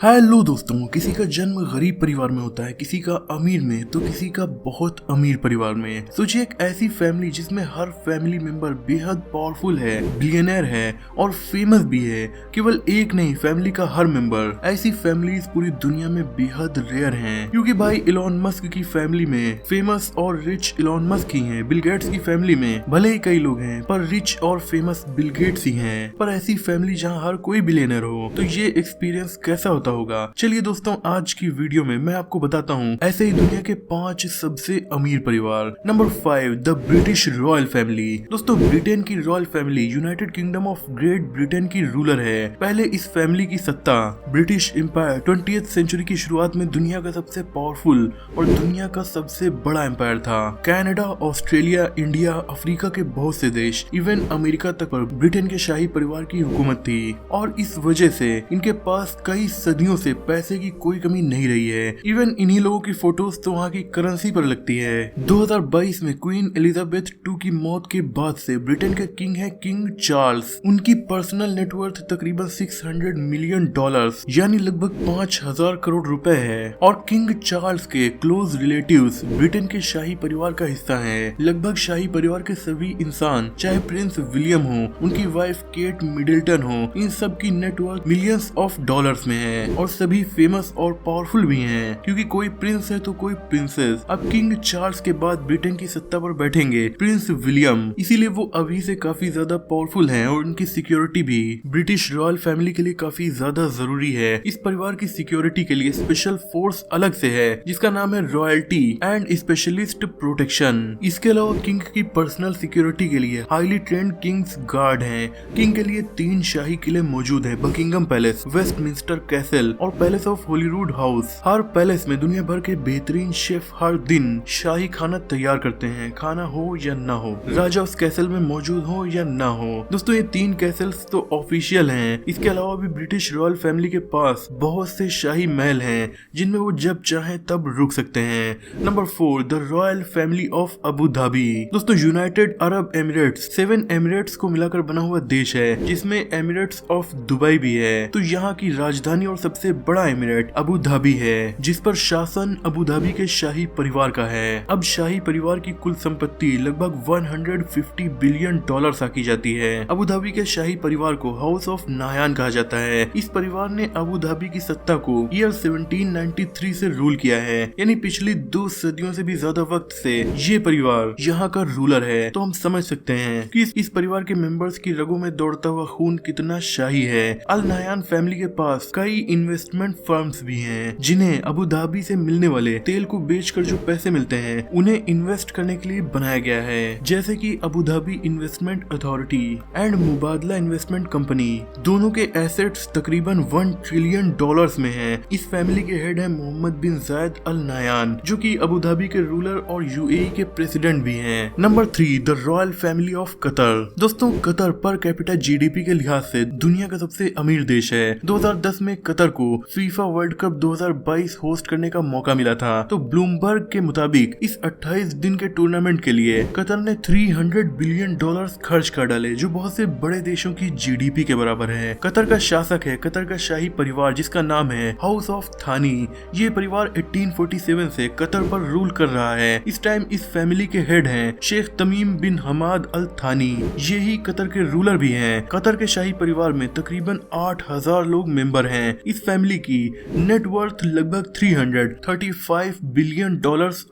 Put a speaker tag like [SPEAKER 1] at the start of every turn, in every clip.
[SPEAKER 1] Hello दोस्तों, किसी का जन्म गरीब परिवार में होता है, किसी का अमीर में, तो किसी का बहुत अमीर परिवार में। सोचिए एक ऐसी फैमिली जिसमें हर फैमिली मेंबर बेहद पावरफुल है, बिलियनर है और फेमस भी है। केवल एक नहीं, फैमिली का हर मेंबर। ऐसी फैमिलीज पूरी दुनिया में बेहद रेयर हैं, क्योंकि भाई इलॉन मस्क की फैमिली में फेमस और रिच इलॉन मस्क ही हैं। बिल गेट्स की फैमिली में भले ही कई लोग हैं, पर रिच और फेमस बिल गेट्स ही हैं। पर ऐसी फैमिली जहाँ हर कोई बिलियनर हो, तो ये एक्सपीरियंस कैसा होगा। चलिए दोस्तों, आज की वीडियो में मैं आपको बताता हूँ ऐसे ही दुनिया के 5 सबसे अमीर परिवार। Number 5, the British royal family. दोस्तों, ब्रिटेन की royal family United kingdom of great Britain की रूलर है। पहले इस फैमिली की सत्ता ब्रिटिश एम्पायर 20th सेंचुरी की शुरुआत में दुनिया का सबसे पावरफुल और दुनिया का सबसे बड़ा एम्पायर था। कनाडा, ऑस्ट्रेलिया, इंडिया, अफ्रीका के बहुत से देश, इवन अमेरिका तक पर ब्रिटेन के शाही परिवार की हुकूमत थी, और इस वजह से इनके पास कई सदियों से पैसे की कोई कमी नहीं रही है। इवन इन्हीं लोगों की फोटोज तो वहाँ की करेंसी पर लगती है। 2022 में क्वीन एलिजाबेथ II की मौत के बाद से ब्रिटेन के किंग है किंग चार्ल्स। उनकी पर्सनल नेटवर्थ तकरीबन $600 मिलियन यानी लगभग 5000 करोड़ रुपए है। और किंग चार्ल्स के क्लोज रिलेटिव्स ब्रिटेन के शाही परिवार का हिस्सा हैं। लगभग शाही परिवार के सभी इंसान, चाहे प्रिंस विलियम हो, उनकी वाइफ केट मिडिल्टन हो, इन सब की नेटवर्थ मिलियंस ऑफ डॉलर्स में है, और सभी फेमस और पावरफुल भी हैं, क्योंकि कोई प्रिंस है तो कोई प्रिंसेस। अब किंग चार्ल्स के बाद ब्रिटेन की सत्ता पर बैठेंगे प्रिंस विलियम, इसीलिए वो अभी से काफी ज्यादा पावरफुल हैं, और उनकी सिक्योरिटी भी ब्रिटिश रॉयल फैमिली के लिए काफी ज्यादा जरूरी है। इस परिवार की सिक्योरिटी के लिए स्पेशल फोर्स अलग से है, जिसका नाम है रॉयल्टी एंड स्पेशलिस्ट प्रोटेक्शन। इसके अलावा किंग की पर्सनल सिक्योरिटी के लिए हाईली ट्रेंड किंग्स गार्ड हैं। किंग के लिए 3 शाही किले मौजूद हैं: बकिंगम पैलेस, वेस्टमिंस्टर कैसल और पैलेस ऑफ होलीवुड हाउस। हर पैलेस में दुनिया भर के बेहतरीन शेफ हर दिन शाही खाना तैयार करते हैं, खाना हो या ना हो, राजा उस कैसल में मौजूद हो या ना हो। दोस्तों, ये 3 कैसल्स तो ऑफिशियल हैं। इसके अलावा भी ब्रिटिश रॉयल फैमिली के पास बहुत से शाही महल हैं, जिनमें वो जब चाहे तब रुक सकते हैं। Number 4, the royal family of Abu Dhabi. दोस्तों, यूनाइटेड अरब एमिरेट्स 7 एमिरेट्स को मिलाकर बना हुआ देश है, जिसमें एमिरेट्स ऑफ दुबई भी है। तो यहाँ की राजधानी और सबसे बड़ा एमिरेट अबू धाबी है, जिस पर शासन अबू धाबी के शाही परिवार का है। अब शाही परिवार की कुल संपत्ति लगभग $150 बिलियन आकी जाती है। अबू धाबी के शाही परिवार को हाउस ऑफ नायान कहा जाता है। इस परिवार ने अबू धाबी की सत्ता को ईयर 1793 से रूल किया है, यानी पिछली 2 सदियों से भी ज्यादा वक्त से ये परिवार यहाँ का रूलर है। तो हम समझ सकते हैं कि इस परिवार के मेंबर्स की रगों में दौड़ता हुआ खून कितना शाही है। अल नायान फैमिली के पास कई इन्वेस्टमेंट फर्म्स भी हैं, जिन्हें अबू धाबी से मिलने वाले तेल को बेचकर जो पैसे मिलते हैं, उन्हें इन्वेस्ट करने के लिए बनाया गया है। जैसे कि Abu Dhabi investment authority and Mubadala investment company, दोनों के एसेट्स तकरीबन $1 ट्रिलियन में हैं। इस फैमिली के हेड है मोहम्मद बिन जायद अल नायान, जो कि अबू धाबी के रूलर और यूएई के प्रेसिडेंट भी हैं। Number 3, the royal family of Qatar. दोस्तों, कतर पर कैपिटा जीडीपी के लिहाज से दुनिया का सबसे अमीर देश है। 2010 में कतर को फीफा वर्ल्ड कप 2022 होस्ट करने का मौका मिला था। तो ब्लूमबर्ग के मुताबिक इस 28 दिन के टूर्नामेंट के लिए कतर ने $300 बिलियन खर्च कर डाले, जो बहुत से बड़े देशों की जीडीपी के बराबर है। कतर का शासक है कतर का शाही परिवार, जिसका नाम है हाउस ऑफ थानी। ये परिवार 1847 से कतर पर रूल कर रहा है। इस टाइम इस फैमिली के हेड हैं शेख तमीम बिन हमाद अल थानी। ये ही कतर के रूलर भी हैं। कतर के शाही परिवार में तकरीबन 8000 लोग मेंबर हैं। इस फैमिली की नेटवर्थ लगभग $335 बिलियन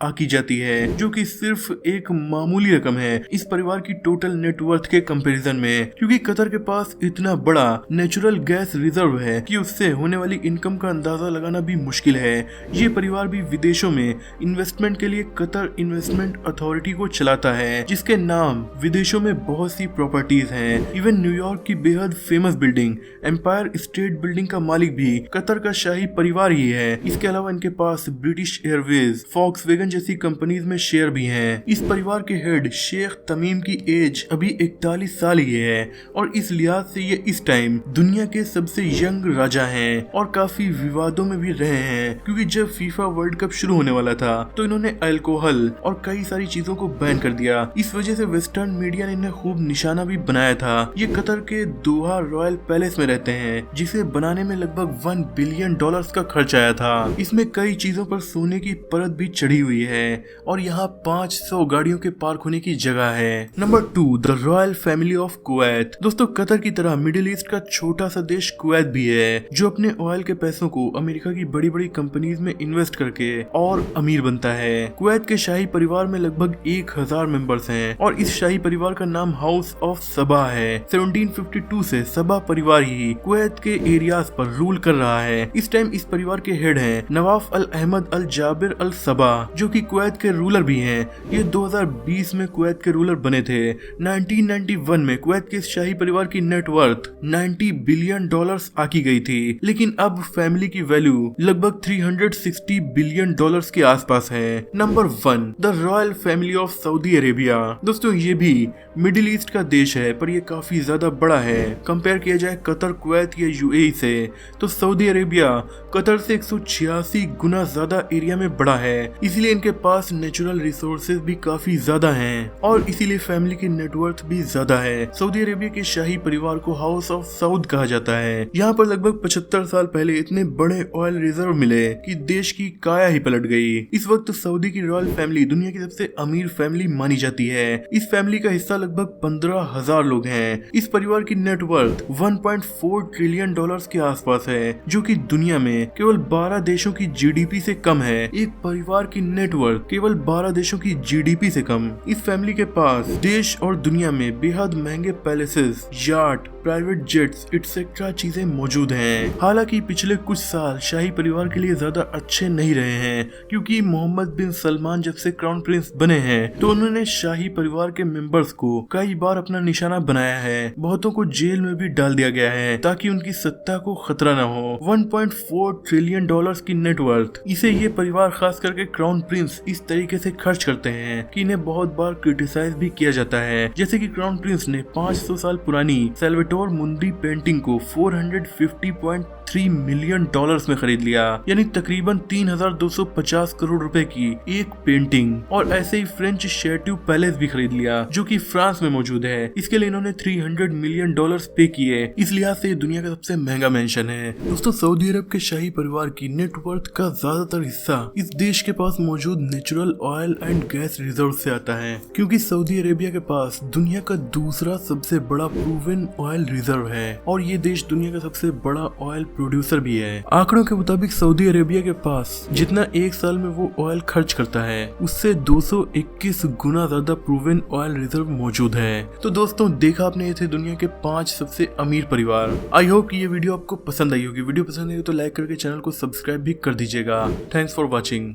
[SPEAKER 1] आकी जाती है, जो कि सिर्फ एक मामूली रकम है इस परिवार की टोटल नेटवर्थ के कंपैरिजन में, क्योंकि कतर के पास इतना बड़ा नेचुरल गैस रिजर्व है कि उससे होने वाली इनकम का अंदाजा लगाना भी मुश्किल है। ये परिवार भी विदेशों में इन्वेस्टमेंट के लिए कतर इन्वेस्टमेंट अथॉरिटी को चलाता है, जिसके नाम विदेशों में बहुत सी प्रॉपर्टीज हैं। इवन न्यूयॉर्क की बेहद famous building Empire State building का मालिक भी कतर का शाही परिवार ही है। इसके अलावा इनके पास ब्रिटिश एयरवेज, फॉक्सवैगन जैसी कंपनीज में शेयर भी हैं। इस परिवार के हेड शेख तमीम की एज अभी 41 साल ही है, और इस लिहाज से ये इस टाइम दुनिया के सबसे यंग राजा हैं, और काफी विवादों में भी रहे हैं, क्योंकि जब फीफा वर्ल्ड कप शुरू होने वाला था तो इन्होंने अल्कोहल और कई सारी चीजों को बैन कर दिया। इस वजह से वेस्टर्न मीडिया ने इन्हें खूब निशाना भी बनाया था। ये कतर के दोहा रॉयल पैलेस में रहते हैं, जिसे बनाने में लगभग 1 बिलियन डॉलर्स का खर्च आया था। इसमें कई चीजों पर सोने की परत भी चढ़ी हुई है और यहाँ 500 गाड़ियों के पार्क होने की जगह है। Number 2, the royal family of Kuwait. दोस्तों कतर की तरह मिडिल ईस्ट का छोटा सा देश कुवैत भी है जो अपने ऑयल के पैसों को अमेरिका की बड़ी बड़ी कंपनीज में इन्वेस्ट करके और अमीर बनता है। कुवैत के शाही परिवार में लगभग 1000 मेंबर्स हैं और इस शाही परिवार का नाम हाउस ऑफ सबा है। 1752 से सबा परिवार ही कुवैत के एरियाज पर रूल कर रहा है। इस टाइम इस परिवार के हेड हैं नवाफ अल अहमद अल जाबिर अल सबा जो कि कुवैत के रूलर भी हैं। ये 2020 में कुवैत के रूलर बने थे। 1991 में कुवैत के शाही परिवार की नेटवर्थ 90 बिलियन डॉलर्स आकी गई थी, लेकिन अब फैमिली की वैल्यू लगभग 360 बिलियन डॉलर्स के आसपास है। Number 1, the royal family of Saudi Arabia. दोस्तों ये भी मिडिल ईस्ट का देश है पर ये काफी ज्यादा बड़ा है। कंपेयर किया जाए कतर, कुवैत या यूएई से तो सऊदी अरेबिया कतर से 186 गुना ज्यादा एरिया में बड़ा है। इसीलिए इनके पास नेचुरल रिसोर्सेज भी काफी ज्यादा हैं और इसीलिए फैमिली की नेटवर्थ भी ज्यादा है। सऊदी अरेबिया के शाही परिवार को हाउस ऑफ सऊद कहा जाता है। यहाँ पर लगभग 75 साल पहले इतने बड़े ऑयल रिजर्व मिले कि देश की काया ही पलट गई। इस वक्त सऊदी की रॉयल फैमिली दुनिया की सबसे अमीर फैमिली मानी जाती है। इस फैमिली का हिस्सा लगभग 15,000 लोग हैं। इस परिवार की नेटवर्थ 1.4 ट्रिलियन डॉलर्स के आसपास है जो कि दुनिया में केवल 12 देशों की जीडीपी से कम है। एक परिवार की नेटवर्थ केवल 12 देशों की जीडीपी से कम। इस फैमिली के पास देश और दुनिया में बेहद महंगे palaces, yacht, private jets etcetera चीजें मौजूद हैं। हालांकि पिछले कुछ साल शाही परिवार के लिए ज्यादा अच्छे नहीं रहे हैं क्योंकि मोहम्मद बिन सलमान जब से क्राउन प्रिंस बने हैं तो उन्होंने शाही परिवार के मेंबर्स को कई बार अपना निशाना बनाया है। बहुतों को जेल में भी डाल दिया गया है ताकि उनकी सत्ता को खतरा न हो। 1.4 ट्रिलियन डॉलर्स की नेटवर्थ, इसे ये परिवार खास करके क्राउन प्रिंस इस तरीके से खर्च करते हैं कि इन्हें बहुत बार क्रिटिसाइज भी किया जाता है। जैसे कि क्राउन प्रिंस ने 500 साल पुरानी सैल्वाडोर मुंडी पेंटिंग को 450.3 मिलियन डॉलर्स में खरीद लिया, यानी तकरीबन 3250 करोड़ रुपए की एक पेंटिंग। और ऐसे ही फ्रेंच शैट्यू पैलेस भी खरीद लिया जो कि फ्रांस में मौजूद है। इसके लिए इन्होंने 300 मिलियन डॉलर्स पे किए। इस लिहाज से दुनिया का सबसे महंगा मेंशन है। दोस्तों सऊदी अरब के शाही परिवार की नेटवर्थ का ज्यादातर हिस्सा इस देश के पास मौजूद natural oil and gas reserve से आता है क्योंकि सऊदी अरेबिया के पास दुनिया का दूसरा सबसे बड़ा प्रूवन ऑयल रिजर्व है और ये देश दुनिया का सबसे बड़ा ऑयल प्रोड्यूसर भी है। आंकड़ों के मुताबिक सऊदी अरेबिया के पास जितना एक साल में वो ऑयल खर्च करता है उससे 221 गुना ज्यादा प्रूवन ऑयल रिजर्व मौजूद है। तो दोस्तों देखा आपने, ये थे दुनिया के 5 सबसे अमीर परिवार। आई होप कि ये वीडियो आपको पसंद आई होगी। वीडियो पसंद आई हो तो लाइक करके चैनल को सब्सक्राइब भी कर दीजिएगा। Thanks for watching.